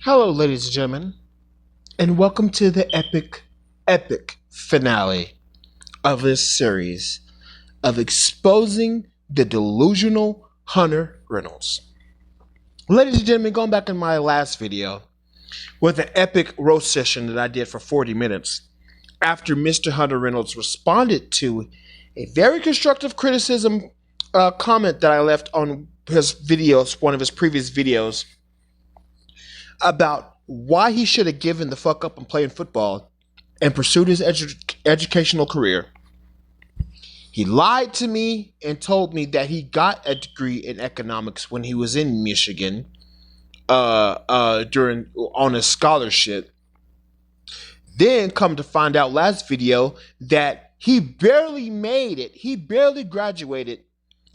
Hello, ladies and gentlemen, and welcome to the epic finale of this series of exposing the delusional Hunter Reynolds. Ladies and gentlemen, going back in my last video with an epic roast session that I did for 40 minutes after Mr. Hunter Reynolds responded to a very constructive criticism comment that I left on his videos, one of his previous videos, about why he should have given the fuck up on playing football and pursued his educational career. He lied to me and told me that he got a degree in economics when he was in Michigan on a scholarship. Then come to find out last video that he barely made it. He barely graduated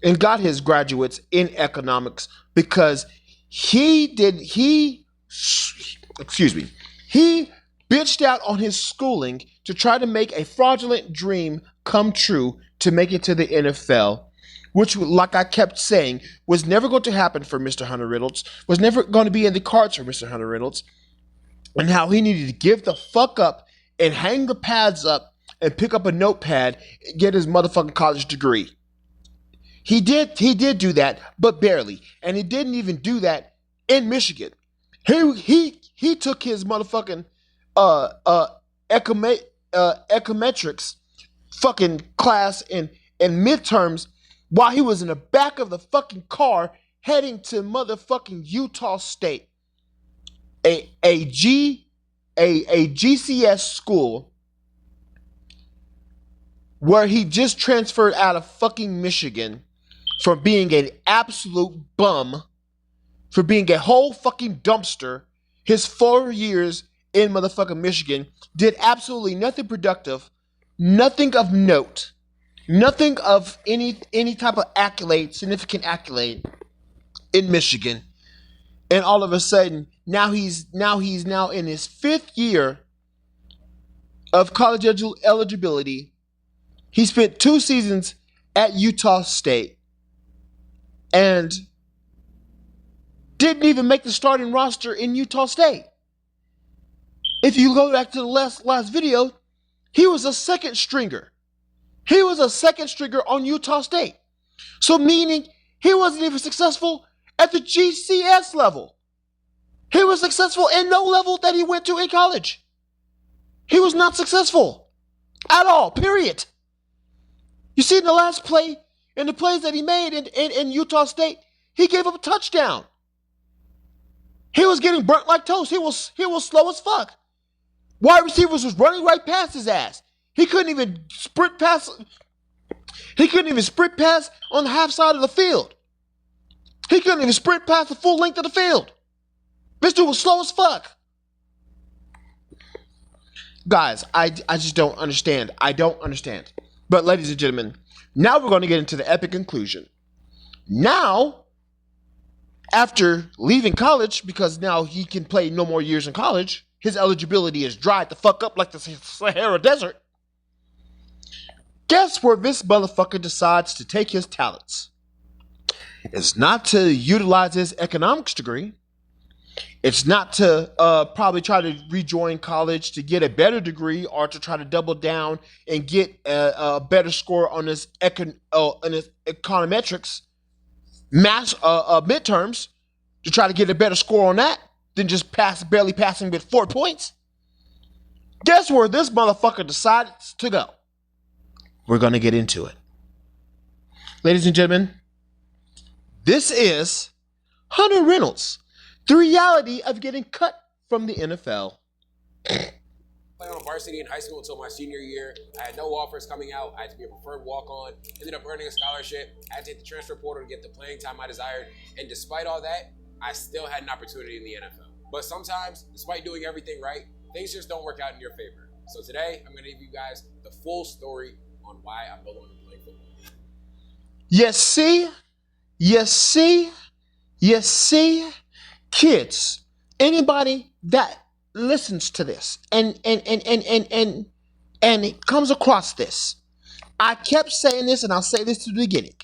and got his graduates in economics because he bitched out on his schooling to try to make a fraudulent dream come true to make it to the NFL, which, like I kept saying, was never going to happen for Mr. Hunter Reynolds, was never going to be in the cards for Mr. Hunter Reynolds, and how he needed to give the fuck up and hang the pads up and pick up a notepad and get his motherfucking college degree. He did do that, but barely. And he didn't even do that in Michigan. He took his motherfucking econometrics fucking class in midterms while he was in the back of the fucking car heading to motherfucking Utah State, a GCS school where he just transferred out of fucking Michigan for being an absolute bum, for being a whole fucking dumpster. His 4 years in motherfucking Michigan did absolutely nothing productive, nothing of note, nothing of any type of accolade, significant accolade in Michigan. And all of a sudden, now he's in his 5th year of college eligibility. He spent 2 seasons at Utah State and didn't even make the starting roster in Utah State. If you go back to the last video, he was a second stringer. He was a second stringer on Utah State. So meaning he wasn't even successful at the GCS level. He was successful in no level that he went to in college. He was not successful at all, period. You see in the last play, in the plays that he made in Utah State, he gave up a touchdown. He was getting burnt like toast. He was slow as fuck. Wide receivers was running right past his ass. He couldn't even sprint pass. He couldn't even sprint pass on the half side of the field. He couldn't even sprint past the full length of the field. This dude was slow as fuck. Guys, I just don't understand. I don't understand. But ladies and gentlemen, now we're going to get into the epic conclusion. Now, after leaving college, because now he can play no more years in college, his eligibility is dried the fuck up like the Sahara Desert. Guess where this motherfucker decides to take his talents? It's not to utilize his economics degree. It's not to probably try to rejoin college to get a better degree or to try to double down and get a better score on his econometrics midterms to try to get a better score on that than just barely passing with 4 points. Guess where this motherfucker decided to go? We're going to get into it. Ladies and gentlemen, this is Hunter Reynolds. The reality of getting cut from the NFL. Playing on varsity in high school until my senior year. I had no offers coming out. I had to be a preferred walk-on. Ended up earning a scholarship. I had to hit the transfer portal to get the playing time I desired. And despite all that, I still had an opportunity in the NFL. But sometimes, despite doing everything right, things just don't work out in your favor. So today, I'm going to give you guys the full story on why I'm no longer playing football. You see, kids, anybody that listens to this and it comes across this, I kept saying this and I'll say this to the beginning.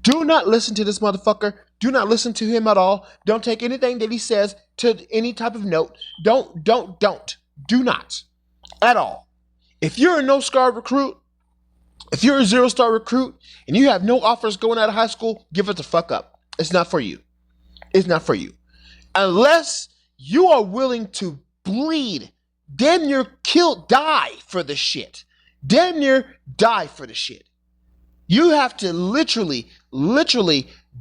Do not listen to this motherfucker. Do not listen to him at all. Don't take anything that he says to any type of note. Don't. Do not. At all. If you're a no-star recruit, if you're a zero-star recruit, and you have no offers going out of high school, give it the fuck up. It's not for you. It's not for you. Unless you are willing to bleed, damn near die for the shit. Damn near die for the shit. You have to literally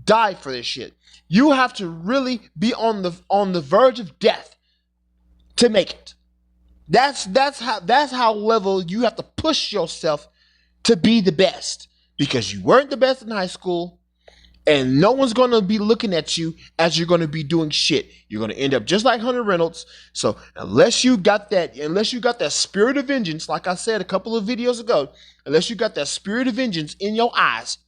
die for this shit. You have to really be on the verge of death to make it. That's how level you have to push yourself to be the best, because you weren't the best in high school, and no one's going to be looking at you as you're going to be doing shit. You're going to end up just like Hunter Reynolds. So unless you got that spirit of vengeance, like I said a couple of videos ago, unless you got that spirit of vengeance in your eyes,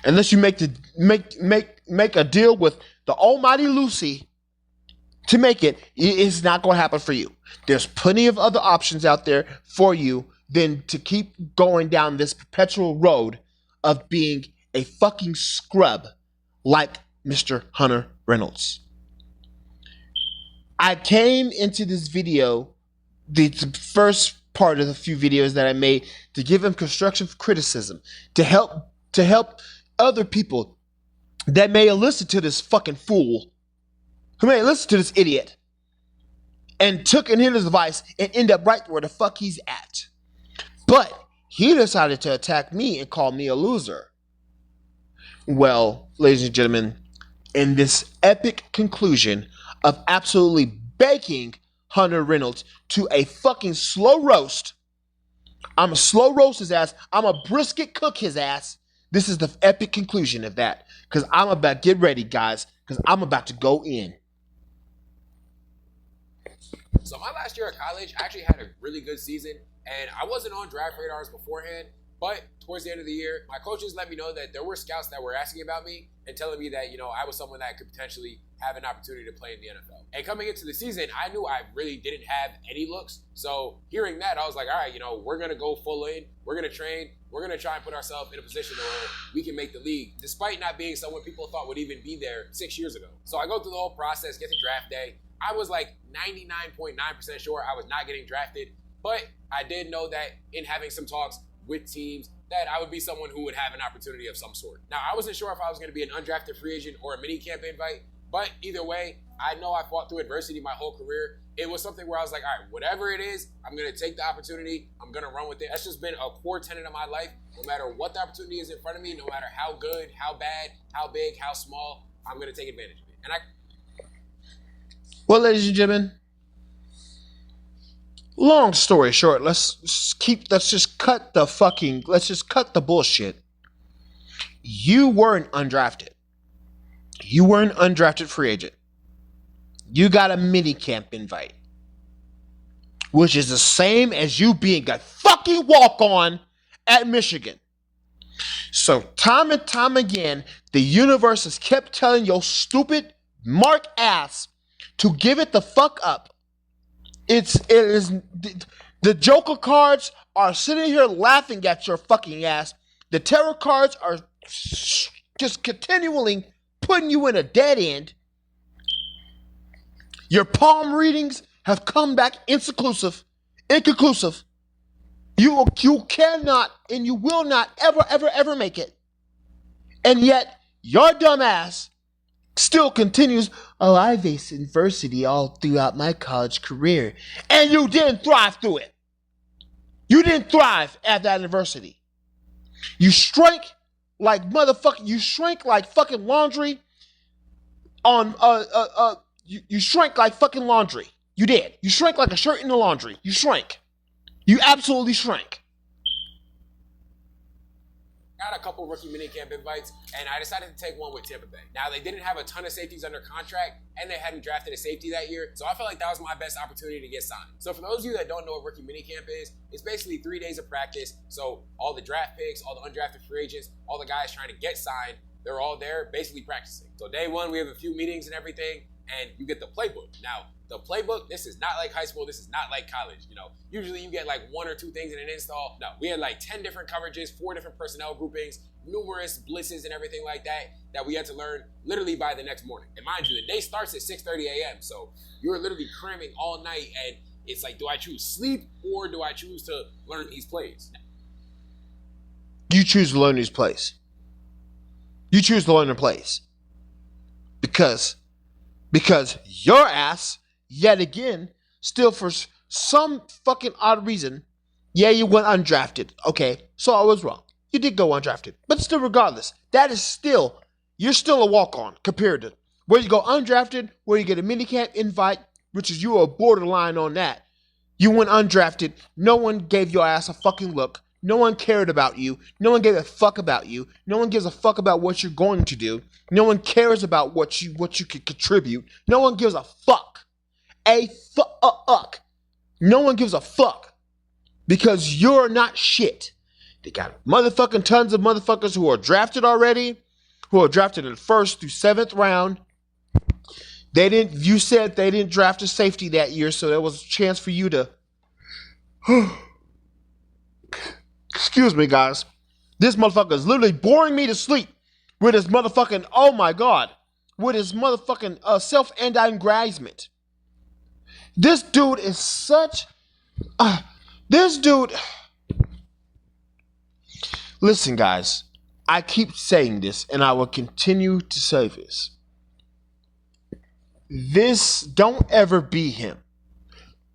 unless you make a deal with the almighty Lucy to make it, it's not going to happen for you. There's plenty of other options out there for you than to keep going down this perpetual road of being a fucking scrub like Mr. Hunter Reynolds. I came into this video, the first part of the few videos that I made, to give him constructive criticism, to help other people that may have listened to this fucking fool, who may have listened to this idiot, and took in his advice and end up right where the fuck he's at. But he decided to attack me and call me a loser. Well, ladies and gentlemen, in this epic conclusion of absolutely baking Hunter Reynolds to a fucking slow roast, I'm a slow roast his ass, I'm a brisket cook his ass. This is the epic conclusion of that, because I'm about to get ready, guys, because I'm about to go in. So my last year at college, I actually had a really good season, and I wasn't on draft radars beforehand, but towards the end of the year, my coaches let me know that there were scouts that were asking about me and telling me that, I was someone that could potentially have an opportunity to play in the NFL. And coming into the season, I knew I really didn't have any looks. So hearing that, I was like, all right, we're going to go full in. We're going to train. We're going to try and put ourselves in a position where we can make the league, despite not being someone people thought would even be there 6 years ago. So I go through the whole process, get to draft day. I was like 99.9% sure I was not getting drafted, but I did know that in having some talks with teams that I would be someone who would have an opportunity of some sort. Now, I wasn't sure if I was going to be an undrafted free agent or a mini camp invite, but either way, I know I fought through adversity my whole career. It was something where I was like, all right, whatever it is, I'm going to take the opportunity. I'm going to run with it. That's just been a core tenet of my life. No matter what the opportunity is in front of me, no matter how good, how bad, how big, how small, I'm going to take advantage of it. Well, ladies and gentlemen, long story short, let's just cut the bullshit. You weren't undrafted. You were an undrafted free agent. You got a mini camp invite, which is the same as you being a fucking walk-on at Michigan. So time and time again, the universe has kept telling your stupid Mark ass to give it the fuck up. It is the Joker cards are sitting here laughing at your fucking ass. The tarot cards are just continually putting you in a dead end. Your palm readings have come back inconclusive. You cannot and you will not ever make it. And yet your dumb ass still continues, I faced adversity all throughout my college career. And you didn't thrive through it. You didn't thrive at that adversity. You shrank like fucking laundry on, you shrank like fucking laundry. You did. You shrank like a shirt in the laundry. You shrank. You absolutely shrank. Got a couple rookie minicamp invites, and I decided to take one with Tampa Bay. Now, they didn't have a ton of safeties under contract, and they hadn't drafted a safety that year, so I felt like that was my best opportunity to get signed. So for those of you that don't know what rookie minicamp is, it's basically 3 days of practice, so all the draft picks, all the undrafted free agents, all the guys trying to get signed, they're all there basically practicing. So day one, we have a few meetings and everything, and you get the playbook. Now, the playbook, this is not like high school, this is not like college. Usually you get like 1 or 2 things in an install. No, we had like 10 different coverages, 4 different personnel groupings, numerous blitzes and everything like that we had to learn literally by the next morning. And mind you, the day starts at 6:30 a.m. So you're literally cramming all night, and it's like, do I choose sleep or do I choose to learn these plays? You choose to learn these plays. You choose to learn the plays. Because your ass, yet again, still for some fucking odd reason, yeah, you went undrafted. Okay, so I was wrong. You did go undrafted. But still, regardless, that is still, you're still a walk-on compared to where you go undrafted, where you get a minicamp invite, which is you are borderline on that. You went undrafted. No one gave your ass a fucking look. No one cared about you. No one gave a fuck about you. No one gives a fuck about what you're going to do. No one cares about what you can contribute. No one gives a fuck. Fuck. No one gives a fuck. Because you're not shit. They got motherfucking tons of motherfuckers who are drafted already, who are drafted in the 1st through 7th round. You said they didn't draft a safety that year, so there was a chance for you to excuse me, guys. This motherfucker is literally boring me to sleep with his motherfucking, oh my God, with his motherfucking self-aggrandizement. This dude is such, this dude, listen, guys, I keep saying this and I will continue to say this. Don't ever be him.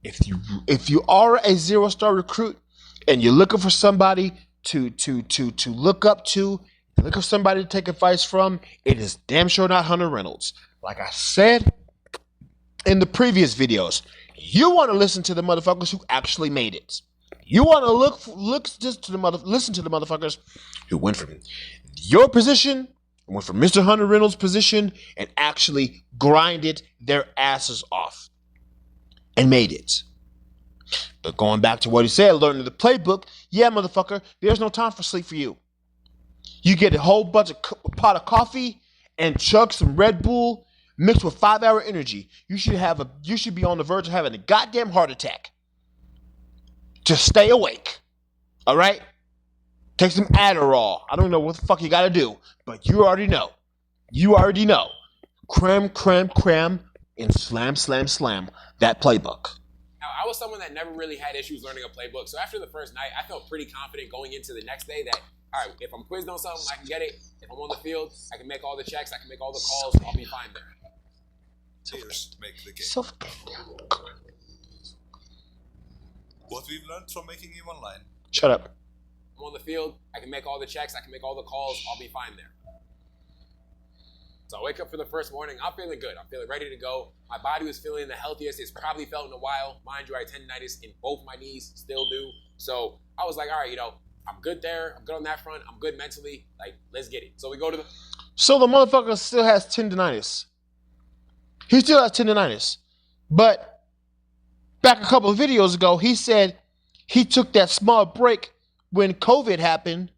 If you are a 0-star recruit and you're looking for somebody to look up to, look for somebody to take advice from, it is damn sure not Hunter Reynolds. Like I said in the previous videos, you want to listen to the motherfuckers who actually made it. You want to listen to the motherfuckers who went from your position, went from Mr. Hunter Reynolds' position, and actually grinded their asses off and made it. But going back to what he said, learning the playbook, yeah, motherfucker, there's no time for sleep for you. You get a whole bunch of pot of coffee and chug some Red Bull mixed with 5-hour energy. You should be on the verge of having a goddamn heart attack. Just stay awake. All right? Take some Adderall. I don't know what the fuck you got to do, but you already know. You already know. Cram, cram, cram, and slam, slam, slam that playbook. Now, I was someone that never really had issues learning a playbook, so after the first night, I felt pretty confident going into the next day that, all right, if I'm quizzed on something, I can get it. If I'm on the field, I can make all the checks, I can make all the calls, I'll be fine there. Tears make the game. What we've learned from making you online. Shut up. I'm on the field, I can make all the checks, I can make all the calls, I'll be fine there. So I wake up for the first morning, I'm feeling good. I'm feeling ready to go. My body was feeling the healthiest it's probably felt in a while. Mind you, I had tendinitis in both my knees, still do. So I was like, all right, I'm good there. I'm good on that front. I'm good mentally. Like, let's get it. So we go to the... So the motherfucker still has tendinitis. He still has tendinitis. But back a couple of videos ago, he said he took that small break when COVID happened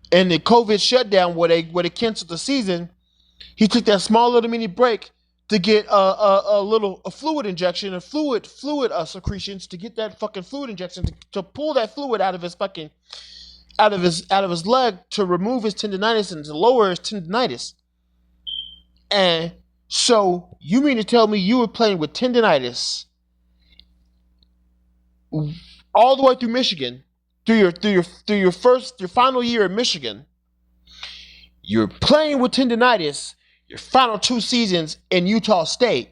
and the COVID shutdown where they canceled the season. He took that small little mini break to get a fluid injection, fluid secretions, to get that fucking fluid injection to pull that fluid out of his fucking out of his leg to remove his tendinitis and to lower his tendinitis. And so you mean to tell me you were playing with tendinitis all the way through Michigan, through your final year in Michigan? You're playing with tendinitis your final 2 seasons in Utah State,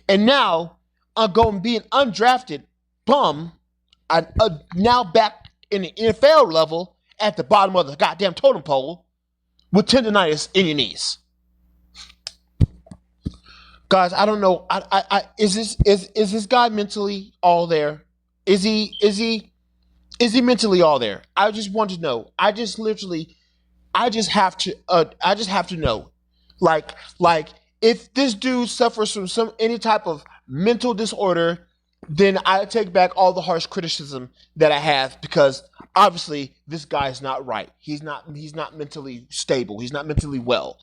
and now I'm going to be an undrafted bum, now back in the NFL level at the bottom of the goddamn totem pole with tendinitis in your knees. Guys, I don't know. Is this guy mentally all there? Is he mentally all there? I just want to know. I just have to know. Like if this dude suffers from any type of mental disorder, then I take back all the harsh criticism that I have, because obviously this guy's not right. He's not mentally stable. He's not mentally well.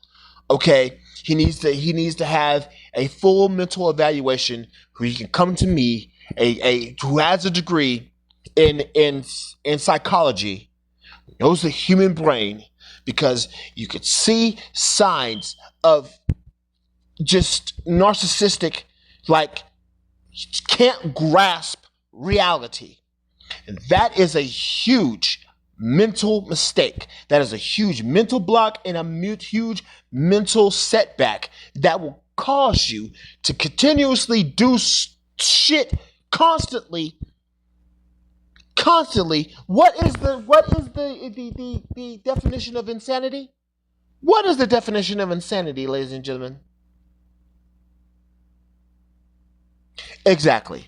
Okay, he needs to have a full mental evaluation where he can come to me, who has a degree in psychology, knows the human brain, because you could see signs of just narcissistic, like, can't grasp reality. And that is a huge mental mistake. That is a huge mental block and a huge mental setback that will cause you to continuously do shit constantly. What is the definition of insanity? What is the definition of insanity, ladies and gentlemen? Exactly.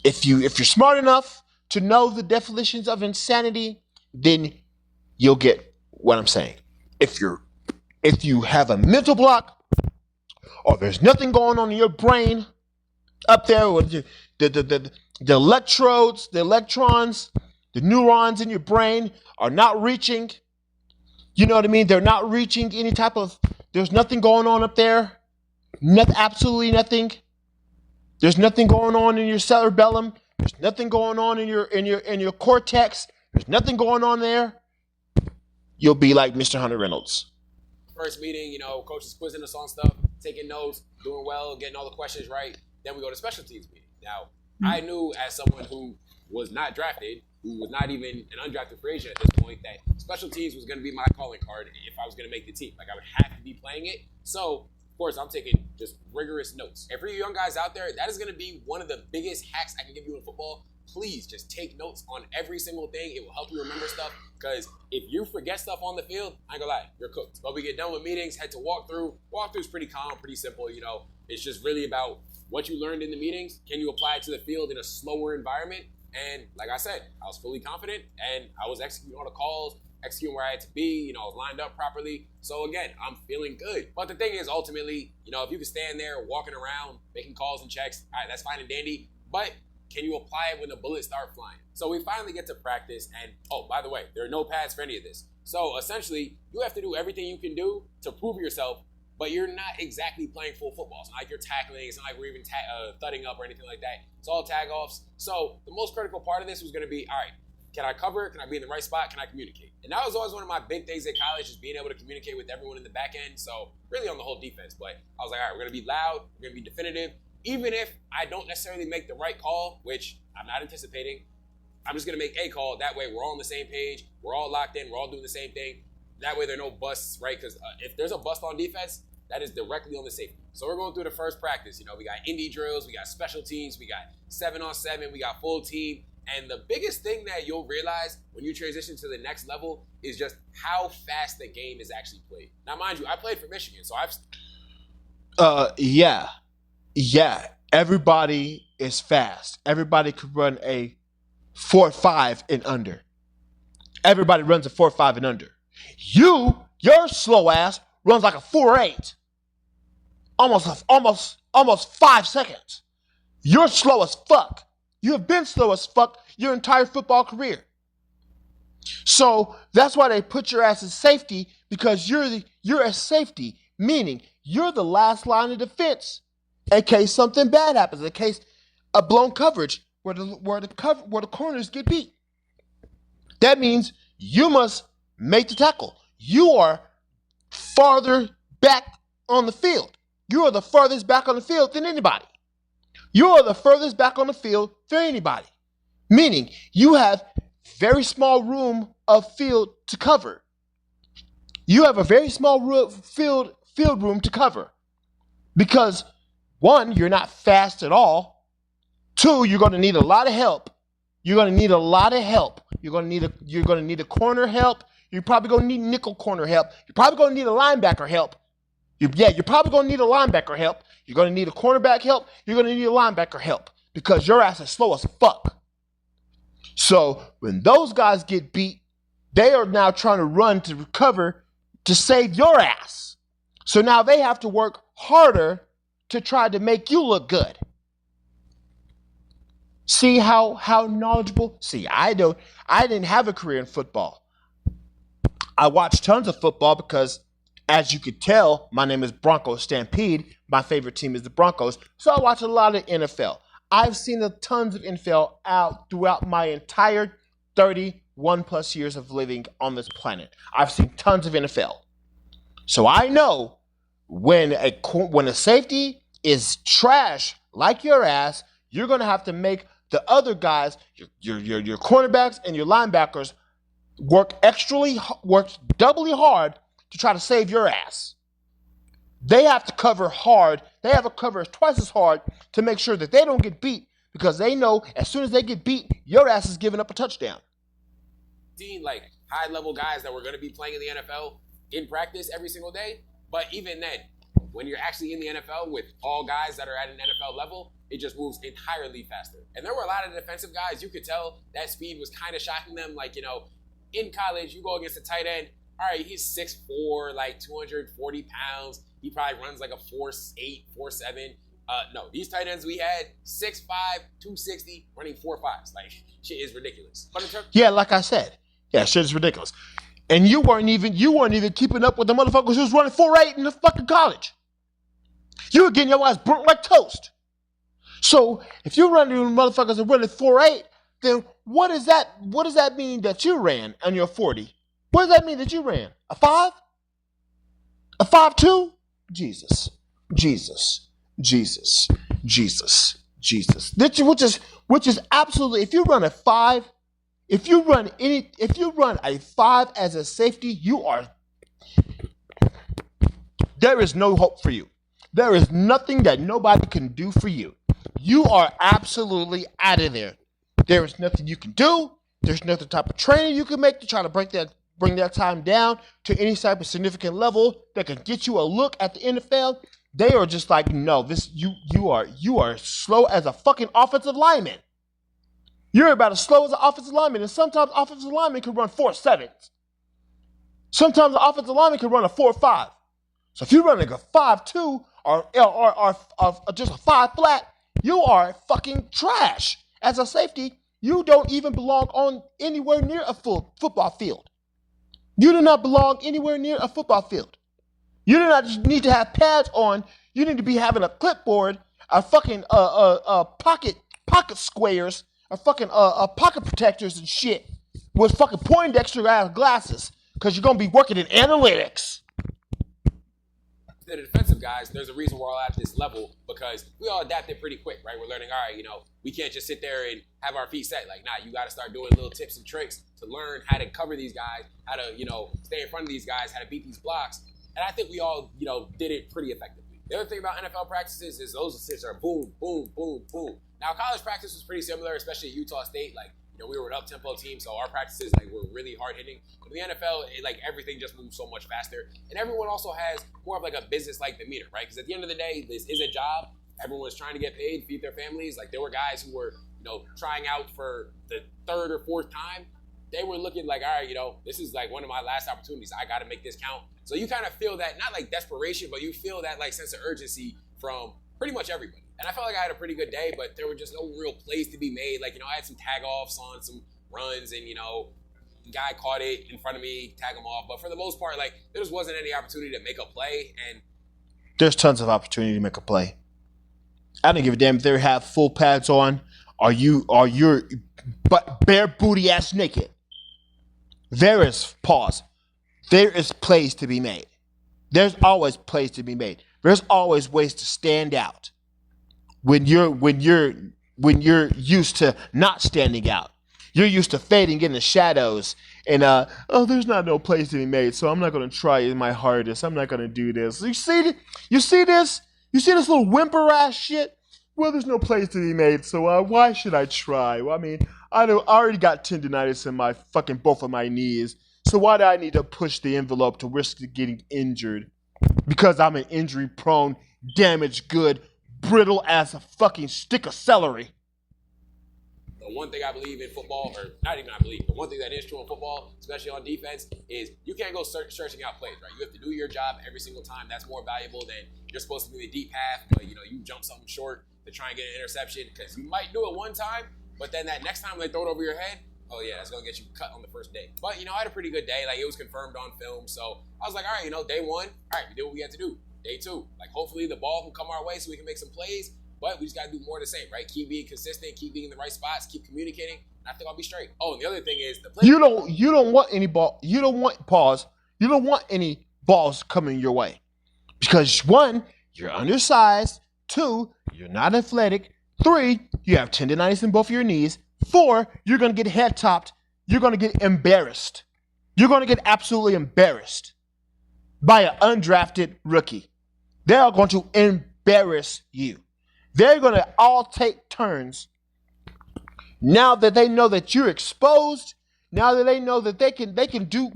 If you're smart enough to know the definitions of insanity, then you'll get what I'm saying. If you have a mental block, or there's nothing going on in your brain up there with the electrodes, the electrons, the neurons in your brain are not reaching, you know what I mean? They're not reaching any type of, there's nothing going on up there. Absolutely nothing. There's nothing going on in your cerebellum. There's nothing going on in your cortex. There's nothing going on there. You'll be like Mr. Hunter Reynolds. First meeting, coach is quizzing us on stuff, taking notes, doing well, getting all the questions right. Then we go to special teams meeting. Now, I knew as someone who was not drafted, who was not even an undrafted free agent at this point, that special teams was going to be my calling card if I was going to make the team. Like, I would have to be playing it. So, of course, I'm taking just rigorous notes. And for you young guys out there, that is going to be one of the biggest hacks I can give you in football. Please just take notes on every single thing. It will help you remember stuff, because if you forget stuff on the field, I ain't gonna lie, you're cooked. But we get done with meetings, head to walkthrough. Walkthrough's pretty calm, pretty simple. It's just really about what you learned in the meetings. Can you apply it to the field in a slower environment? And like I said, I was fully confident, and I was executing all the calls, executing where I had to be. I was lined up properly. So again, I'm feeling good. But the thing is, ultimately, if you can stand there walking around, making calls and checks, all right, that's fine and dandy. But can you apply it when the bullets start flying? So we finally get to practice, and oh, by the way, there are no pads for any of this. So essentially, you have to do everything you can do to prove yourself, but you're not exactly playing full football. It's not like you're tackling. It's not like we're even thudding up or anything like that. It's all tag-offs. So the most critical part of this was going to be, all right, can I cover? Can I be in the right spot? Can I communicate? And that was always one of my big things at college, is being able to communicate with everyone in the back end. So really on the whole defense. But I was like, all right, we're going to be loud. We're going to be definitive. Even if I don't necessarily make the right call, which I'm not anticipating, I'm just going to make a call. That way we're all on the same page. We're all locked in. We're all doing the same thing. That way there are no busts, right? Because if there's a bust on defense, that is directly on the safety. So we're going through the first practice. We got indie drills. We got special teams. We got 7-on-7. We got full team. And the biggest thing that you'll realize when you transition to the next level is just how fast the game is actually played. Now, mind you, I played for Michigan, so Yeah, everybody is fast. Everybody could run a 4.5 and under. Everybody runs a 4.5 and under. Your slow ass runs like a 4.8. Almost 5 seconds. You're slow as fuck. You have been slow as fuck your entire football career. So that's why they put your ass in safety, because you're a safety, meaning you're the last line of defense in case something bad happens, in case a blown coverage where the corners get beat. That means you must make the tackle. You are farther back on the field. You are the farthest back on the field than anybody. You are the furthest back on the field than anybody. Meaning you have very small room of field to cover. You have a very small field room to cover. Because 1, you're not fast at all. 2, you're going to need a lot of help. You're going to need a corner help. You're probably going to need nickel corner help. You're probably going to need a linebacker help. You're probably going to need a linebacker help. You're going to need a cornerback help. You're going to need a linebacker help, because your ass is slow as fuck. So when those guys get beat, they are now trying to run to recover to save your ass. So now they have to work harder to try to make you look good. See how knowledgeable? See, I didn't have a career in football. I watched tons of football because, as you could tell, my name is Bronco Stampede. My favorite team is the Broncos. So I watch a lot of NFL. I've seen tons of NFL out throughout my entire 31 plus years of living on this planet. I've seen tons of NFL. So I know when a safety is trash like your ass, you're going to have to make the other guys, your cornerbacks and your linebackers, work doubly hard to try to save your ass. They have to cover hard. They have to cover twice as hard to make sure that they don't get beat, because they know as soon as they get beat, your ass is giving up a touchdown. Seen like high level guys that were going to be playing in the NFL in practice every single day, but even then, when you're actually in the NFL with all guys that are at an NFL level, it just moves entirely faster. And there were a lot of defensive guys, you could tell that speed was kind of shocking them. Like, in college, you go against a tight end, all right, he's 6'4", like 240 pounds. He probably runs like a 4'8", 4'7". No, these tight ends we had, 6'5", 260, running 4.5s. Like, shit is ridiculous. But in terms, yeah, like I said, yeah, shit is ridiculous. And you weren't even keeping up with the motherfuckers who was running 4.8 in the fucking college. You were getting your ass burnt like toast. So if you're running motherfuckers and running 4.8, then what does that mean that you ran on your 40? What does that mean that you ran? A 5? A 5.2? Jesus. Which is absolutely, if you run a 5, if you run a 5 as a safety, there is no hope for you. There is nothing that nobody can do for you. You are absolutely out of there. There is nothing you can do. There's no type of training you can make to try to bring that time down to any type of significant level that can get you a look at the NFL. They are just like, no, you are slow as a fucking offensive lineman. You're about as slow as an offensive lineman, and sometimes offensive linemen can run 4.7s. Sometimes the offensive lineman can run a 4.5. So if you're running a 5.2 or just a 5 flat, you are fucking trash. As a safety, you don't even belong on anywhere near a full football field. You do not belong anywhere near a football field. You do not need to have pads on. You need to be having a clipboard, a fucking pocket squares, a fucking pocket protectors and shit with fucking Poindexter ass glasses, because you're gonna be working in analytics. The defensive guys, there's a reason we're all at this level, because we all adapted pretty quick, right? We're learning, all right, we can't just sit there and have our feet set. Like, nah, you got to start doing little tips and tricks to learn how to cover these guys, how to, stay in front of these guys, how to beat these blocks. And I think we all, did it pretty effectively. The other thing about NFL practices is those assists are boom, boom, boom, boom. Now, college practice was pretty similar, especially at Utah State. Like, we were an up-tempo team, so our practices were really hard-hitting. But in the NFL, everything just moves so much faster. And everyone also has more of a business-like demeanor, right? Because at the end of the day, this is a job. Everyone's trying to get paid, feed their families. Like, there were guys who were, trying out for the third or fourth time. They were looking like, all right, this is one of my last opportunities. I got to make this count. So you kind of feel that, not desperation, but you feel that sense of urgency from pretty much everybody. And I felt like I had a pretty good day, but there were just no real plays to be made. I had some tag-offs on some runs, and, the guy caught it in front of me, tag him off. But for the most part, there just wasn't any opportunity to make a play. And there's tons of opportunity to make a play. I don't give a damn if they have full pads on, or you're bare booty ass naked. There is plays to be made. There's always plays to be made. There's always ways to stand out. When you're used to not standing out, you're used to fading in the shadows, and there's no plays to be made, so I'm not gonna try my hardest. I'm not gonna do this. You see this little whimper ass shit? Well, there's no plays to be made, so why should I try? Well, I mean, I already got tendonitis in my fucking both of my knees, so why do I need to push the envelope to risk getting injured? Because I'm an injury-prone, damaged good, brittle as a fucking stick of celery. The one thing I believe in football, or not even I believe, the one thing that is true in football, especially on defense, is you can't go searching out plays, right? You have to do your job every single time. That's more valuable than you're supposed to be the deep half, but you jump something short. to try and get an interception because you might do it one time, but then that next time they throw it over your head, oh yeah, that's gonna get you cut on the first day. But I had a pretty good day. Like it was confirmed on film, so I was like, all right, day one, all right, we did what we had to do. Day two, like hopefully the ball can come our way so we can make some plays, but we just gotta do more of the same, right? Keep being consistent, keep being in the right spots, keep communicating, and I think I'll be straight. Oh, and the other thing is the play. You don't want any ball. You don't want any balls coming your way because 1, you're undersized. 2, you're not athletic. 3, you have tendonitis in both of your knees. 4, you're going to get head topped. You're going to get embarrassed. You're going to get absolutely embarrassed by an undrafted rookie. They are going to embarrass you. They're going to all take turns. Now that they know that you're exposed, now that they know that they can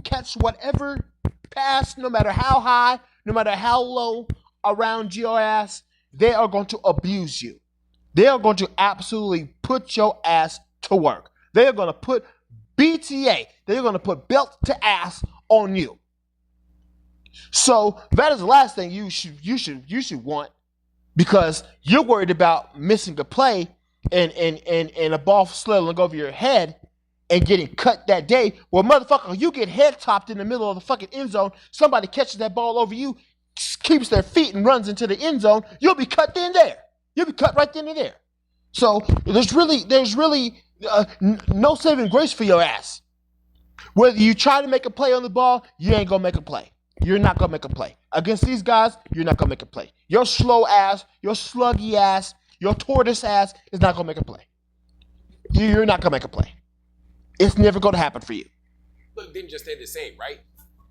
catch whatever pass, no matter how high, no matter how low around your ass, they are going to abuse you. They are going to absolutely put your ass to work. They are going to put BTA, they're going to put belt to ass on you. So that is the last thing you should want because you're worried about missing a play and a ball sliding over your head and getting cut that day. Well, motherfucker, you get head topped in the middle of the fucking end zone. Somebody catches that ball over you, keeps their feet and runs into the end zone. You'll be cut then there. You'll be cut right then and there. So there's really no saving grace for your ass. Whether you try to make a play on the ball, you ain't gonna make a play. You're not gonna make a play against these guys. You're not gonna make a play. Your slow ass, your sluggy ass, your tortoise ass is not gonna make a play. You're not gonna make a play. It's never gonna happen for you. Look, didn't just stay the same, right?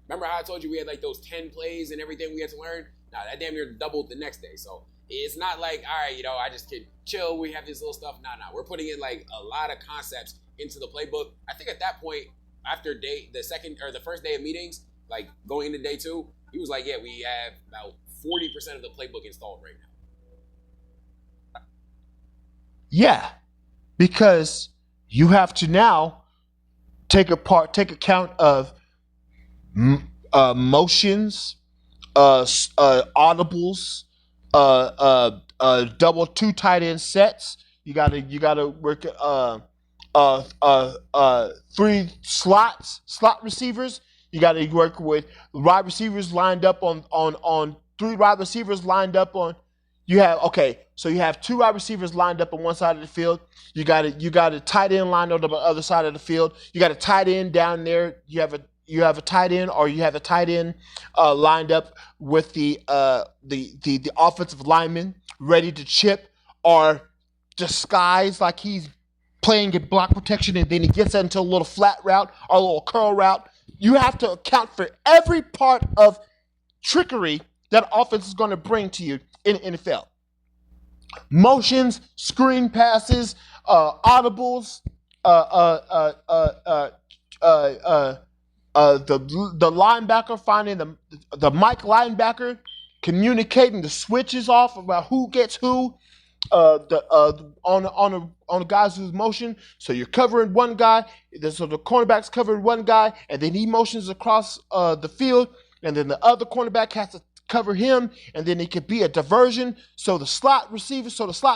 Remember how I told you we had like those 10 plays and everything we had to learn? Nah, that damn near doubled the next day. So it's not like, all right, I just can chill. We have this little stuff. Nah. We're putting in like a lot of concepts into the playbook. I think at that point, after the first day of meetings, like going into day 2, he was like, yeah, we have about 40% of the playbook installed right now. Yeah, because you have to now take account of motions, audibles, double 2 tight end sets. You gotta work 3 slot receivers. You gotta work with wide receivers lined up on 3 wide receivers lined up on. So you have 2 wide receivers lined up on one side of the field. You got a tight end lined up on the other side of the field. You got a tight end down there. You have a tight end, or you have a tight end lined up with the offensive lineman ready to chip or disguise like he's playing at block protection, and then he gets into a little flat route or a little curl route. You have to account for every part of trickery that offense is going to bring to you in the NFL. Motions, screen passes, audibles, the linebacker finding the Mike linebacker, communicating the switches off about who gets who, on the guys who's motion. So you're covering one guy, so the cornerback's covering one guy, and then he motions across the field, and then the other cornerback has to cover him, and then it could be a diversion. So the slot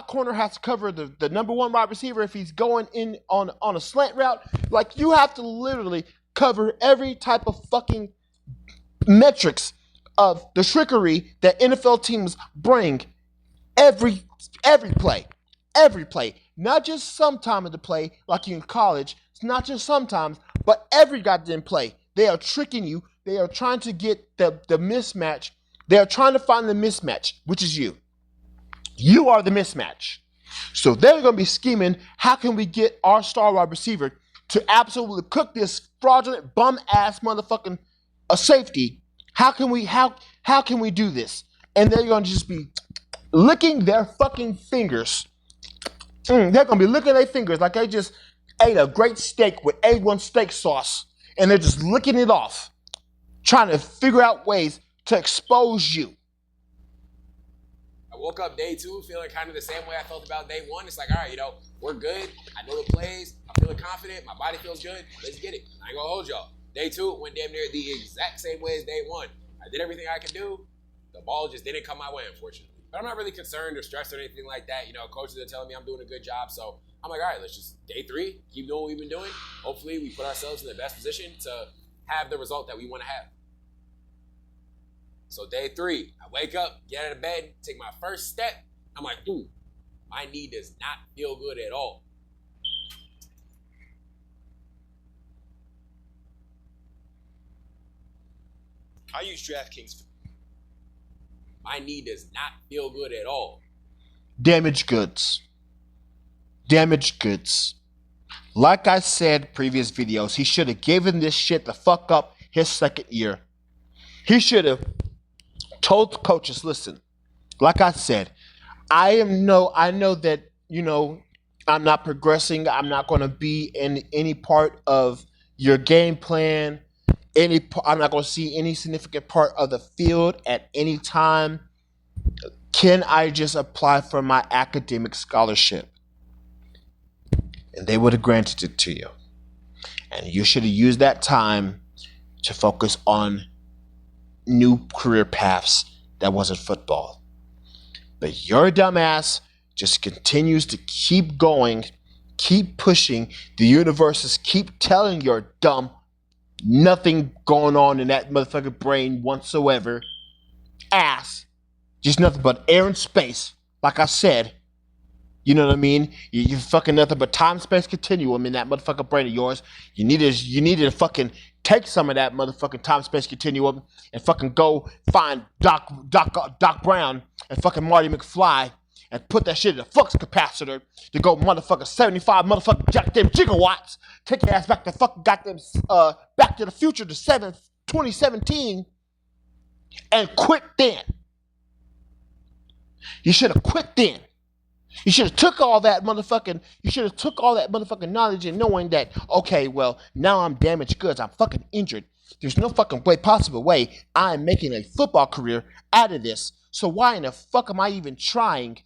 corner has to cover the number 1 wide receiver if he's going in on a slant route. Like, you have to literally cover every type of fucking metrics of the trickery that NFL teams bring every play. Not just some time of the play like in college. It's not just sometimes, but every goddamn play. They are tricking you. They are trying to get the mismatch. They are trying to find the mismatch, which is you. You are the mismatch. So they're going to be scheming, how can we get our star wide receiver to absolutely cook this fraudulent bum-ass motherfucking safety? How can we do this? And they're going to just be licking their fucking fingers. They're going to be licking their fingers like they just ate a great steak with A1 steak sauce, and they're just licking it off, trying to figure out ways to expose you. I woke up day 2 feeling kind of the same way I felt about day 1. It's like, all right, we're good. I know the plays. I'm feeling confident. My body feels good. Let's get it. I ain't gonna hold y'all. Day 2 went damn near the exact same way as day 1. I did everything I could do. The ball just didn't come my way, unfortunately. But I'm not really concerned or stressed or anything like that. You know, coaches are telling me I'm doing a good job. So I'm like, all right, let's just day 3, keep doing what we've been doing. Hopefully we put ourselves in the best position to have the result that we want to have. So day 3, I wake up, get out of bed, take my first step. I'm like, my knee does not feel good at all. I use DraftKings. My knee does not feel good at all. Damaged goods. Damaged goods. Like I said previous videos, he should have given this shit the fuck up his second year. He should have told the coaches, listen, like I said, I know that, you know, I'm not progressing. I'm not going to be in any part of your game plan. I'm not going to see any significant part of the field at any time. Can I just apply for my academic scholarship? And they would have granted it to you. And you should have used that time to focus on new career paths that wasn't football. But your dumbass just continues to keep going, keep pushing. The universes keep telling your dumb nothing going on in that motherfucking brain whatsoever. Ass. Just nothing but air and space. Like I said. You know what I mean? You fucking nothing but time-space continuum in that motherfucking brain of yours. You need to fucking take some of that motherfucking time-space continuum and fucking go find Doc Brown and fucking Marty McFly and put that shit in a flux capacitor to go motherfucking 75 motherfucking goddamn gigawatts. Take your ass back to fucking goddamn Back to the Future to 2017 and quit then. You should have quit then. You should have took all that motherfucking knowledge and knowing that, okay, well, now I'm damaged goods. I'm fucking injured. There's no fucking possible way I'm making a football career out of this. So why in the fuck am I even trying?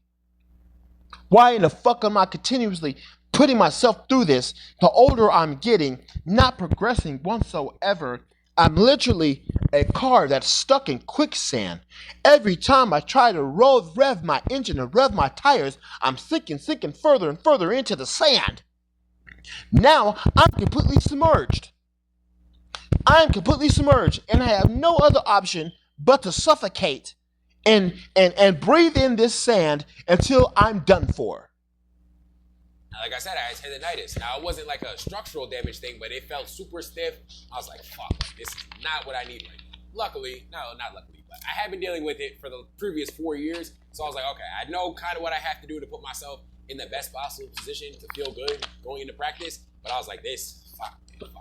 Why in the fuck am I continuously putting myself through this? The older I'm getting, not progressing whatsoever. I'm literally a car that's stuck in quicksand. Every time I try to rev my engine and rev my tires, I'm sinking further and further into the sand. Now I'm completely submerged. And I have no other option but to suffocate and breathe in this sand until I'm done for. Like I said, I had tendonitis. Now, it wasn't like a structural damage thing, but it felt super stiff. I was like, fuck, this is not what I need right now. Luckily, no, not luckily, but I had been dealing with it for the previous 4 years. So I was like, okay, I know kind of what I have to do to put myself in the best possible position to feel good going into practice. But I was like, fuck. Like,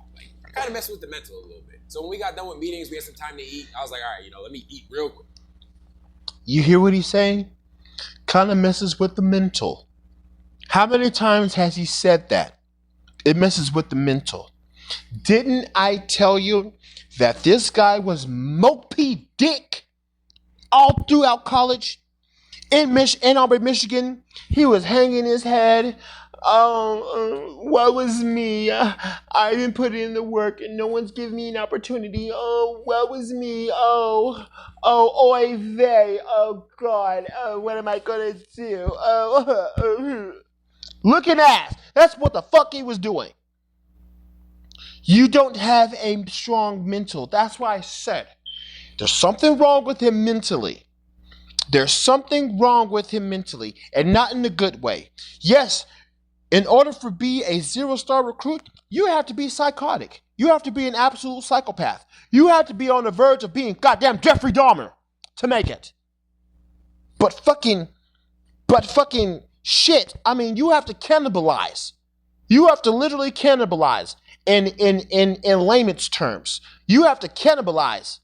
I kind of messed with the mental a little bit. So when we got done with meetings, we had some time to eat. I was like, all right, let me eat real quick. You hear what he's saying? Kind of messes with the mental. How many times has he said that? It messes with the mental. Didn't I tell you that this guy was Moby Dick all throughout college? In Ann Arbor, Michigan, he was hanging his head. Oh, what was me? I didn't put in the work and no one's giving me an opportunity. Oh, what was me? Oh, oy vey. Oh, God. Oh, what am I going to do? Looking ass. That's what the fuck he was doing. You don't have a strong mental. That's why I said there's something wrong with him mentally. There's something wrong with him mentally, and not in a good way. Yes, in order to be a 0-star recruit, you have to be psychotic. You have to be an absolute psychopath. You have to be on the verge of being goddamn Jeffrey Dahmer to make it. But fucking shit. I mean, you have to cannibalize. You have to literally cannibalize in layman's terms. You have to cannibalize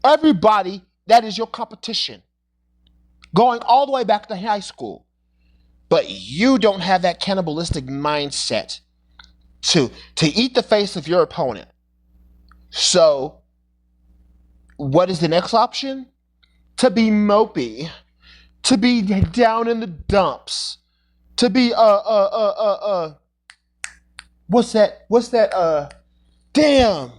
everybody that is your competition. Going all the way back to high school. But you don't have that cannibalistic mindset to eat the face of your opponent. So, what is the next option? To be mopey. To be down in the dumps. To be, what's that, damn.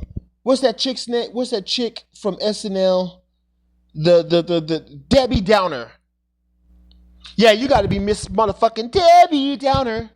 What's that chick's name? What's that chick from SNL? The Debbie Downer. Yeah, you got to be Miss Motherfucking Debbie Downer.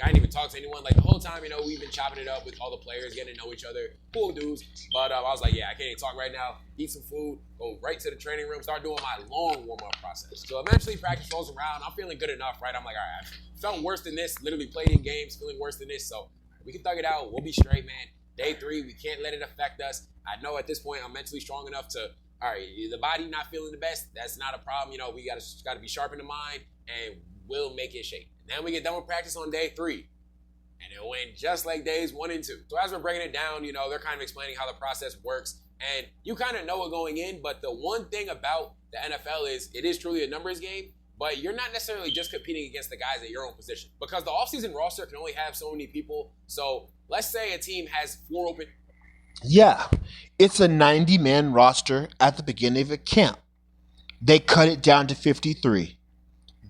I didn't even talk to anyone. Like the whole time, we've been chopping it up with all the players, getting to know each other, cool dudes. But I was like, yeah, I can't even talk right now. Eat some food, go right to the training room, start doing my long warm-up process. So eventually practice rolls around. I'm feeling good enough, right? I'm like, all right, I felt worse than this, literally played in games, feeling worse than this. So we can thug it out. We'll be straight, man. Day 3, we can't let it affect us. I know at this point I'm mentally strong enough to, all right, the body not feeling the best, that's not a problem. We got to be sharp in the mind, and we'll make it shape. Then we get done with practice on day 3. And it went just like days 1 and 2. So as we're breaking it down, they're kind of explaining how the process works. And you kind of know it going in, but the one thing about the NFL is it is truly a numbers game, but you're not necessarily just competing against the guys at your own position. Because the offseason roster can only have so many people. So let's say a team has 4 open. Yeah, it's a 90-man roster at the beginning of a camp. They cut it down to 53.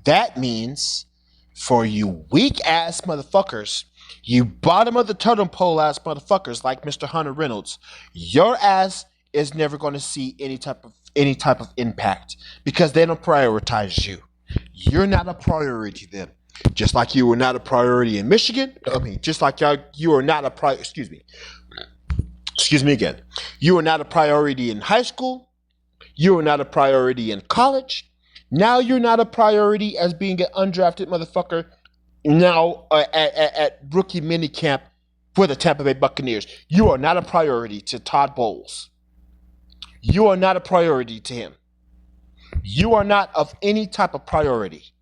That means for you weak-ass motherfuckers, you bottom of the totem pole ass motherfuckers like Mr. Hunter Reynolds, your ass is never going to see any type of impact because they don't prioritize you. You're not a priority to them. Just like you were not a priority in Michigan. Just like you are not a priority. Excuse me again. You were not a priority in high school. You were not a priority in college. Now you're not a priority as being an undrafted motherfucker now at rookie minicamp for the Tampa Bay Buccaneers. You are not a priority to Todd Bowles. You are not a priority to him. You are not of any type of priority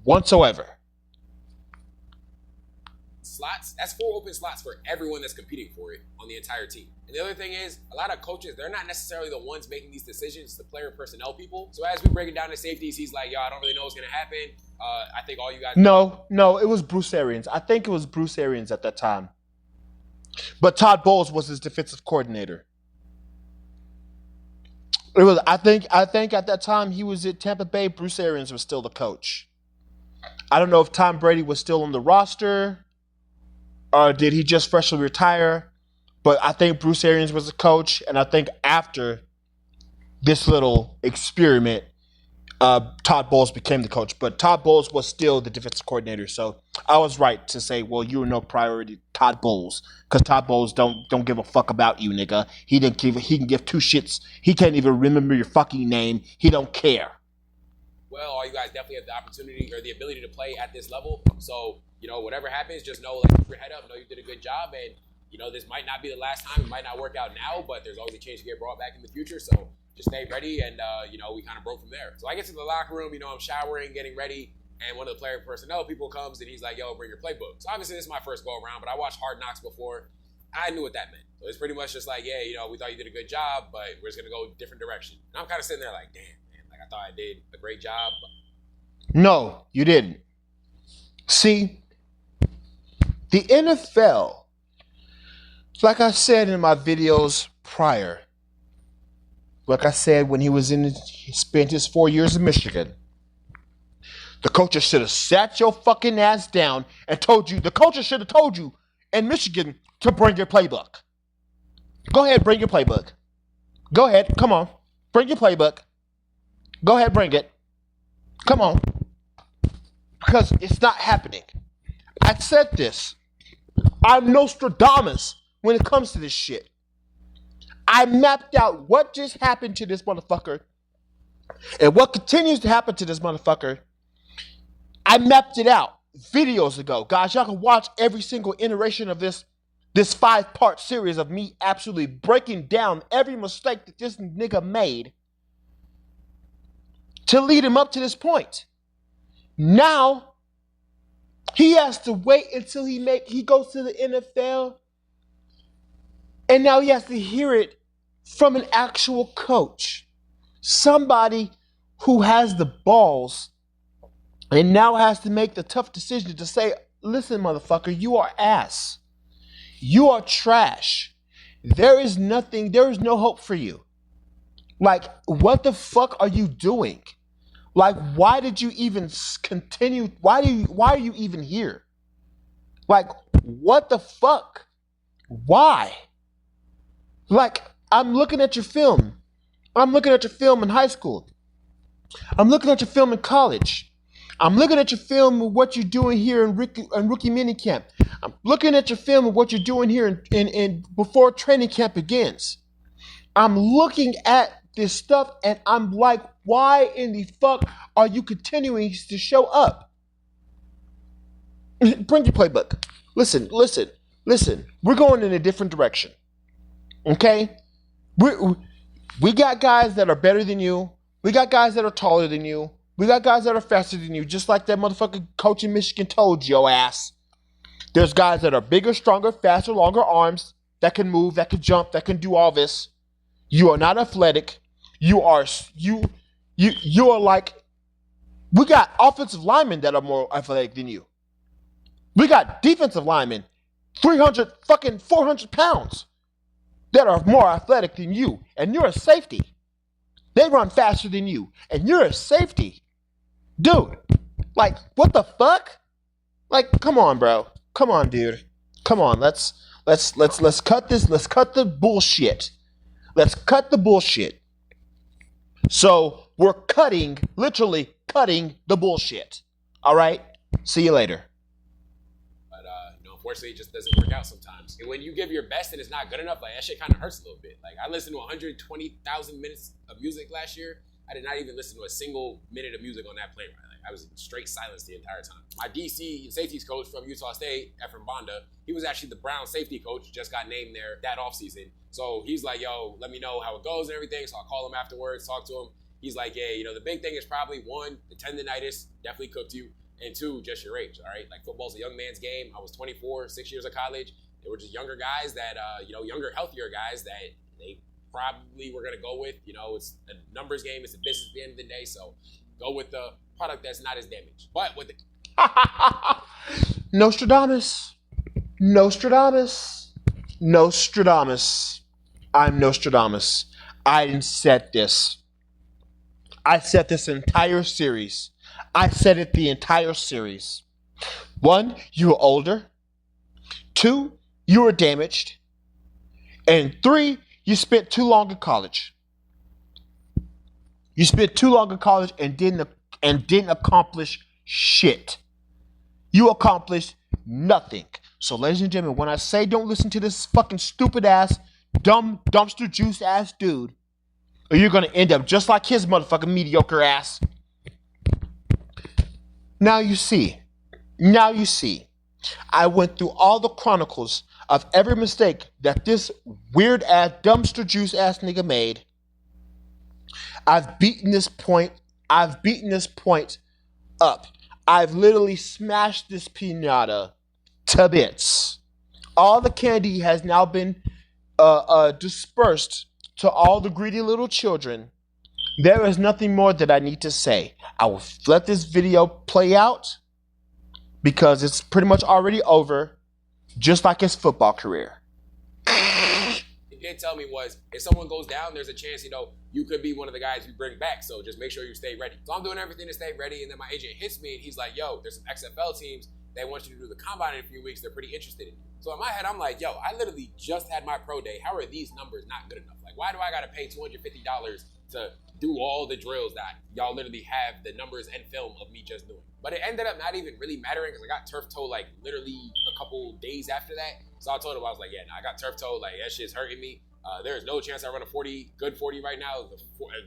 whatsoever. Slots, that's 4 open slots for everyone that's competing for it on the entire team. And the other thing is, a lot of coaches, they're not necessarily the ones making these decisions, the player personnel people. So as we break it down to safeties, he's like, yo, I don't really know what's going to happen. I think all you guys... No, it was Bruce Arians. I think it was Bruce Arians at that time. But Todd Bowles was his defensive coordinator. It was, I think at that time he was at Tampa Bay, Bruce Arians was still the coach. I don't know if Tom Brady was still on the roster or did he just freshly retire? But I think Bruce Arians was the coach, and I think after this little experiment, Todd Bowles became the coach. But Todd Bowles was still the defensive coordinator, so I was right to say, well, you were no priority to Todd Bowles, because Todd Bowles don't give a fuck about you, nigga. He can give 2 shits. He can't even remember your fucking name. He don't care. Well, all you guys definitely have the opportunity or the ability to play at this level. So, whatever happens, just know, keep your head up, know you did a good job, and, this might not be the last time. It might not work out now, but there's always a chance to get brought back in the future. So just stay ready, and, we kind of broke from there. So I get to the locker room, I'm showering, getting ready, and one of the player personnel people comes, and he's like, yo, bring your playbook. So obviously this is my first go-around, but I watched Hard Knocks before. I knew what that meant. So it's pretty much just like, yeah, we thought you did a good job, but we're just going to go a different direction. And I'm kind of sitting there like, damn, man, I thought I did a great job. No, you didn't. See, the NFL, like I said in my videos prior, like I said when he spent his 4 years in Michigan, the coaches should have sat your fucking ass down and told you, the coaches should have told you in Michigan to bring your playbook. Go ahead, bring your playbook. Go ahead, come on, bring your playbook. Go ahead, bring it. Come on. Because it's not happening. I said this. I'm Nostradamus when it comes to this shit. I mapped out what just happened to this motherfucker and what continues to happen to this motherfucker. I mapped it out videos ago. Guys, y'all can watch every single iteration of this 5-part series of me absolutely breaking down every mistake that this nigga made to lead him up to this point. Now, he has to wait until he goes to the NFL, and now he has to hear it from an actual coach. Somebody who has the balls and now has to make the tough decision to say, listen, motherfucker, you are ass. You are trash. There is no hope for you. Like, what the fuck are you doing? Like, why did you even continue? Why are you even here? Like, what the fuck? Why? Like, I'm looking at your film. I'm looking at your film in high school. I'm looking at your film in college. I'm looking at your film of what you're doing here in rookie minicamp. I'm looking at your film of what you're doing here in before training camp begins. I'm looking at this stuff and I'm like, why in the fuck are you continuing to show up? Bring your playbook. Listen. We're going in a different direction. Okay? We got guys that are better than you. We got guys that are taller than you. We got guys that are faster than you, just like that motherfucking coach in Michigan told your ass. There's guys that are bigger, stronger, faster, longer arms, that can move, that can jump, that can do all this. You are not athletic. You are like, we got offensive linemen that are more athletic than you. We got defensive linemen, 400 pounds, that are more athletic than you, and you're a safety. They run faster than you, and you're a safety. Dude, like, what the fuck? Like, come on, bro. Come on, dude. Come on, let's cut this. Let's cut the bullshit. Let's cut the bullshit. So we're literally cutting the bullshit. All right? See you later. But unfortunately, it just doesn't work out sometimes. And when you give your best and it's not good enough, like, that shit kind of hurts a little bit. Like, I listened to 120,000 minutes of music last year. I did not even listen to a single minute of music on that plane ride. Like, I was in straight silence the entire time. My DC safeties coach from Utah State, Ephraim Bonda, he was actually the Brown safety coach, just got named there that offseason. So he's like, yo, let me know how it goes and everything. So I'll call him afterwards, talk to him. He's like, yeah, the big thing is probably, one, the tendinitis definitely cooked you, and two, just your age, all right? Like, football's a young man's game. I was 24, 6 years of college. They were just younger guys that, younger, healthier guys that they probably we're going to go with. It's a numbers game. It's a business at the end of the day. So go with the product that's not as damaged. But with the... Nostradamus. I'm Nostradamus. I said this. I said this entire series. I said it the entire series. 1, you were older. 2, you were damaged. And 3, you spent too long in college. You spent too long in college and didn't accomplish shit. You accomplished nothing. So, ladies and gentlemen, when I say don't listen to this fucking stupid ass, dumb, dumpster juice ass dude, or you're gonna end up just like his motherfucking mediocre ass. Now you see. I went through all the chronicles of every mistake that this weird ass dumpster juice ass nigga made. I've beaten this point up. I've literally smashed this piñata to bits. All the candy has now been dispersed to all the greedy little children. There is nothing more that I need to say. I will let this video play out because it's pretty much already over, just like his football career. He did tell me was, if someone goes down, there's a chance, you could be one of the guys we bring back. So just make sure you stay ready. So I'm doing everything to stay ready. And then my agent hits me and he's like, yo, there's some XFL teams. They want you to do the combine in a few weeks. They're pretty interested in you. So in my head, I'm like, yo, I literally just had my pro day. How are these numbers not good enough? Like, why do I got to pay $250 to do all the drills that y'all literally have the numbers and film of me just doing? But it ended up not even really mattering because I got turf toe like literally a couple days after that. So I told him, I was like, yeah, I got turf toe. Like, that shit's hurting me. There's no chance I run a good 40 right now. As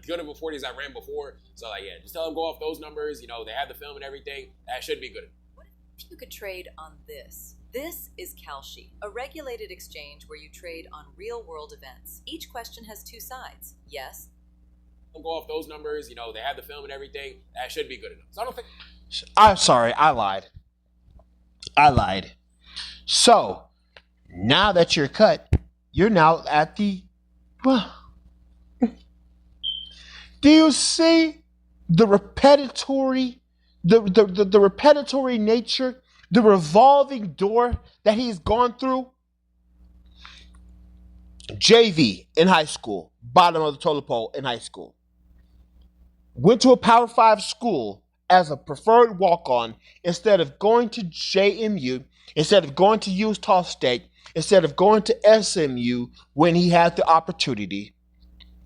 good of a 40 as I ran before. So like, yeah, just tell them go off those numbers. They have the film and everything. That should be good. You could trade on this. This is Kalshi, a regulated exchange where you trade on real-world events. Each question has 2 sides. Yes. Don't go off those numbers. They have the film and everything. That should be good enough. So I don't think... I'm sorry. I lied. So, now that you're cut, you're now at the... Well, do you see the repetitory... The repetitory nature, the revolving door that he's gone through? JV in high school, bottom of the toilet pole in high school. Went to a Power 5 school as a preferred walk-on instead of going to JMU, instead of going to Utah State, instead of going to SMU when he had the opportunity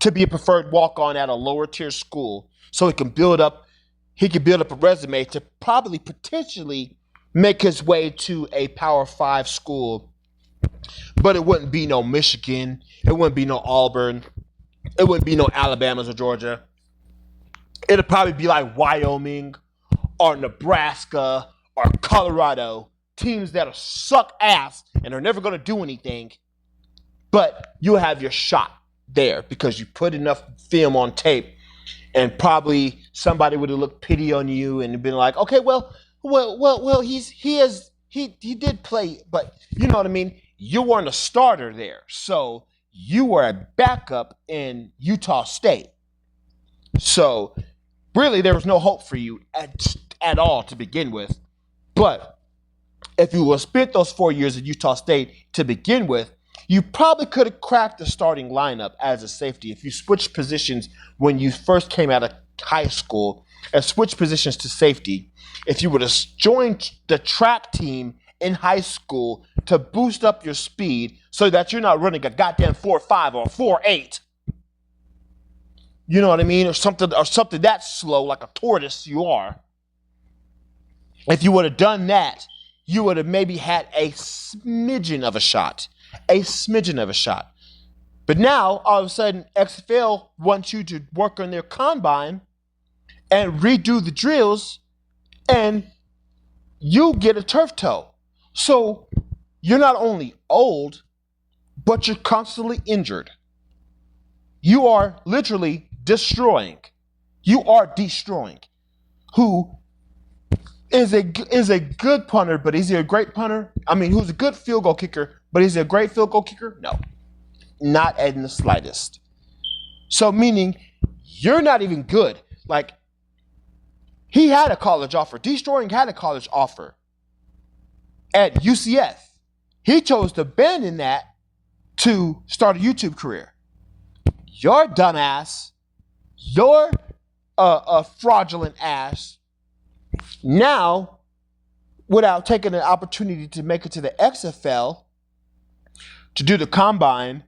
to be a preferred walk-on at a lower tier school, so he can build up a resume to probably potentially make his way to a Power 5 school. But it wouldn't be no Michigan, it wouldn't be no Auburn, it wouldn't be no Alabama or Georgia. It'd probably be like Wyoming or Nebraska or Colorado, teams that'll suck ass and are never going to do anything, but you'll have your shot there because you put enough film on tape, and probably somebody would have looked pity on you and been like, okay, well, he did play, but you know what I mean? You weren't a starter there, so you were a backup in Utah State. So really, there was no hope for you at all to begin with. But if you would have spent those 4 years at Utah State to begin with, you probably could have cracked the starting lineup as a safety if you switched positions when you first came out of high school and switched positions to safety. If you would have joined the track team in high school to boost up your speed so that you're not running a goddamn 4.5 or 4.8. You know what I mean? Or something that slow like a tortoise you are. If you would have done that, you would have maybe had a smidgen of a shot. But now, all of a sudden, XFL wants you to work on their combine and redo the drills, and you get a turf toe. So you're not only old, but you're constantly injured. You are literally destroying. You are destroying. Who is a good punter, but is he a great punter? I mean, who's a good field goal kicker, but is he a great field goal kicker? No, not in the slightest. So meaning you're not even good. Like, he had a college offer. Destroying had a college offer at UCF. He chose to abandon that to start a YouTube career. Your dumbass, your fraudulent ass, now, without taking an opportunity to make it to the XFL, to do the combine,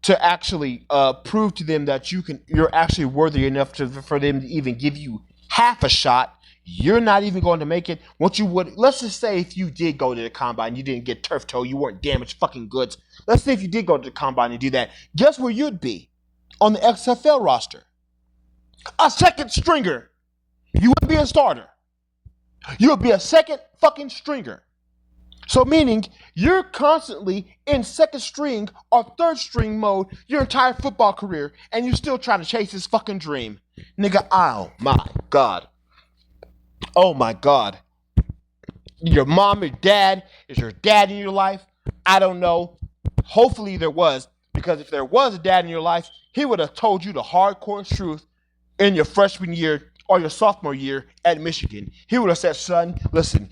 to actually prove to them that you're actually worthy enough for them to even give you half a shot, you're not even going to make it. Let's just say if you did go to the combine, you didn't get turf toe, you weren't damaged fucking goods. Let's say if you did go to the combine and do that, guess where you'd be on the XFL roster? A second stringer. You wouldn't be a starter. You would be a second fucking stringer. So meaning you're constantly in second string or third string mode your entire football career, and you're still trying to chase this fucking dream. Nigga, oh my God. Oh my God. Your mom or dad, is your dad in your life? I don't know. Hopefully there was, because if there was a dad in your life, he would have told you the hardcore truth in your freshman year or your sophomore year at Michigan. He would have said, son, listen,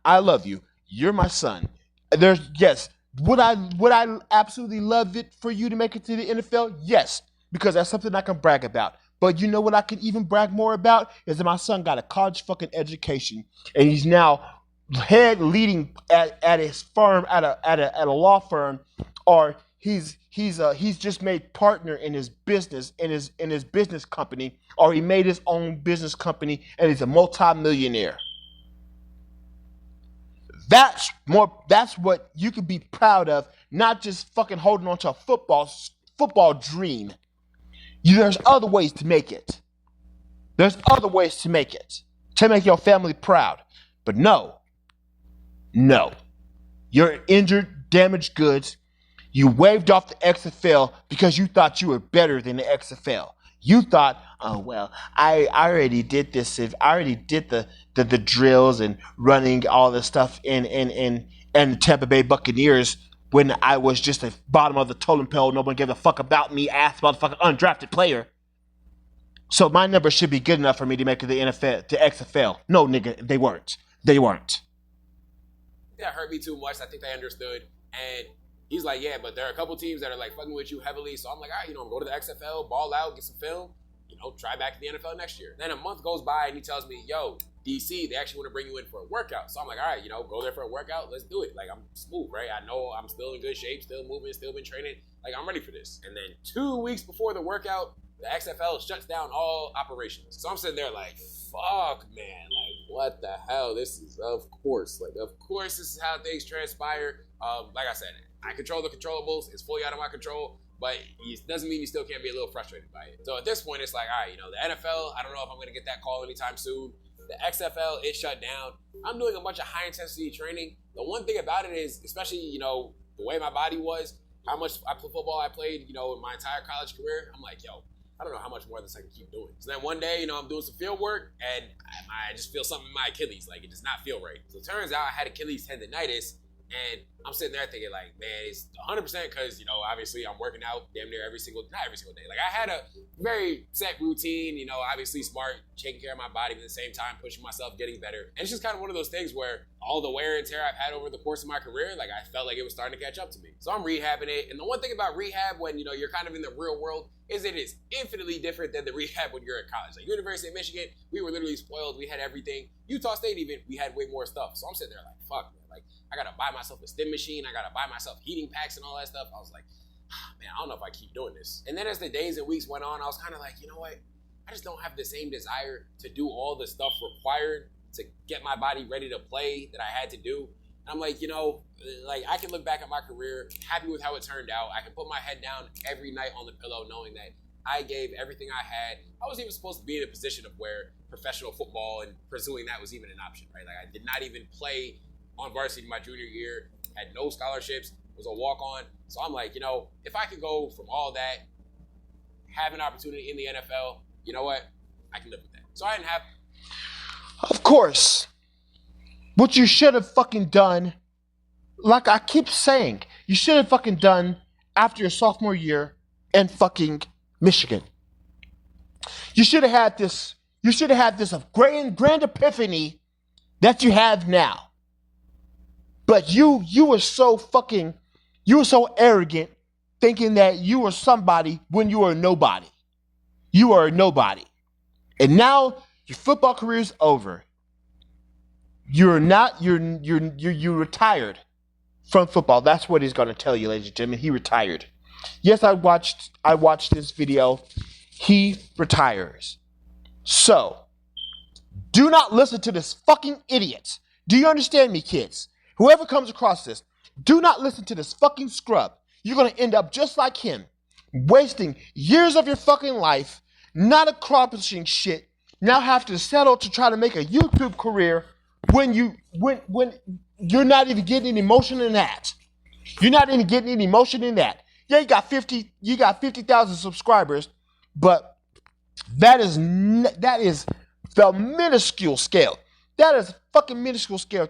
I love you. You're my son. Would I absolutely love it for you to make it to the NFL? Yes, because that's something I can brag about. But you know what I can even brag more about is that my son got a college fucking education, and he's now head leading at his firm at a law firm, or he's just made partner in his business in his business company, or he made his own business company and he's a multi-millionaire. That's what you could be proud of, not just fucking holding on to a football dream. There's other ways to make it. There's other ways to make it, to make your family proud. But no. You're injured, damaged goods. You waved off the XFL because you thought you were better than the XFL. You thought, oh, well, I already did this. I already did the drills and running all this stuff in the Tampa Bay Buccaneers when I was just the bottom of the totem pole. Nobody gave a fuck about me, ass motherfucking undrafted player. So my numbers should be good enough for me to make it to the NFL, to XFL. No, nigga, they weren't. That hurt me too much. I think they understood. And he's like, yeah, but there are a couple teams that are like fucking with you heavily. So I'm like, all right, go to the XFL, ball out, get some film. try back to the NFL next year. Then a month goes by and he tells me, yo, DC, they actually want to bring you in for a workout. So I'm like, all right, go there for a workout. Let's do it. Like, I'm smooth, right? I know I'm still in good shape, still moving, still been training. Like, I'm ready for this. And then 2 weeks before the workout, the XFL shuts down all operations. So I'm sitting there like, fuck, man. Like, what the hell? This is, of course this is how things transpire. Like I said, I control the controllables. It's fully out of my control. But it doesn't mean you still can't be a little frustrated by it. So at this point, it's like, all right, the NFL, I don't know if I'm going to get that call anytime soon. The XFL, it shut down. I'm doing a bunch of high-intensity training. The one thing about it is, especially, the way my body was, how much football I played, in my entire college career, I'm like, yo, I don't know how much more of this I can keep doing. So then one day, I'm doing some field work, and I just feel something in my Achilles. Like, it does not feel right. So it turns out I had Achilles tendonitis, and I'm sitting there thinking like, man, it's 100% because, obviously I'm working out damn near not every single day. Like, I had a very set routine, obviously smart, taking care of my body, but at the same time pushing myself, getting better. And it's just kind of one of those things where all the wear and tear I've had over the course of my career, like, I felt like it was starting to catch up to me. So I'm rehabbing it. And the one thing about rehab when, you're kind of in the real world is it is infinitely different than the rehab when you're at college. Like, University of Michigan, we were literally spoiled. We had everything. Utah State even, we had way more stuff. So I'm sitting there like, fuck, man. Like, I got to buy myself a stim machine. I got to buy myself heating packs and all that stuff. I was like, man, I don't know if I keep doing this. And then as the days and weeks went on, I was kind of like, you know what? I just don't have the same desire to do all the stuff required to get my body ready to play that I had to do. And I'm like, like, I can look back at my career, happy with how it turned out. I can put my head down every night on the pillow knowing that I gave everything I had. I wasn't even supposed to be in a position of where professional football and pursuing that was even an option, right? Like, I did not even play on varsity my junior year, had no scholarships, was a walk-on. So I'm like, if I could go from all that, have an opportunity in the NFL, you know what? I can live with that. So I didn't have... Of course. What you should have fucking done, like I keep saying, you should have fucking done after your sophomore year in fucking Michigan. You should have had this grand epiphany that you have now. But you were so arrogant thinking that you were somebody when you were nobody. You are a nobody. And now your football career is over. You're retired from football. That's what he's going to tell you, ladies and gentlemen. He retired. Yes, I watched this video. He retires. So, do not listen to this fucking idiot. Do you understand me, kids? Whoever comes across this, do not listen to this fucking scrub. You're going to end up just like him, wasting years of your fucking life, not accomplishing shit, now have to settle to try to make a YouTube career when you're not even getting any emotion in that. You're not even getting any emotion in that. Yeah, you got 50,000 subscribers, but that is the minuscule scale. That is fucking minuscule scale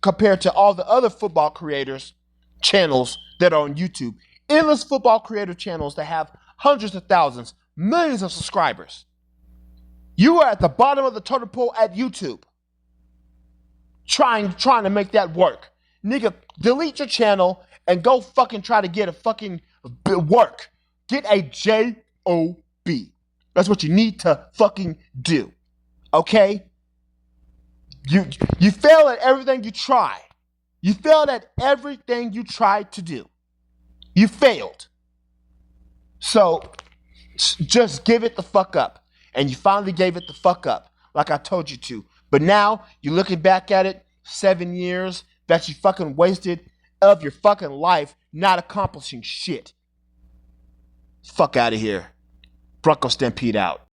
compared to all the other football creators channels that are on YouTube. Endless football creator channels that have hundreds of thousands, millions of subscribers. You are at the bottom of the totem pole at YouTube. Trying to make that work. Nigga, delete your channel and go fucking try to get a fucking work. Get a J-O-B. That's what you need to fucking do. Okay? You fail at everything you try. You failed at everything you tried to do. You failed. So, just give it the fuck up. And you finally gave it the fuck up, like I told you to. But now, you're looking back at it, 7 years that you fucking wasted of your fucking life not accomplishing shit. Fuck out of here. Bronco Stampede out.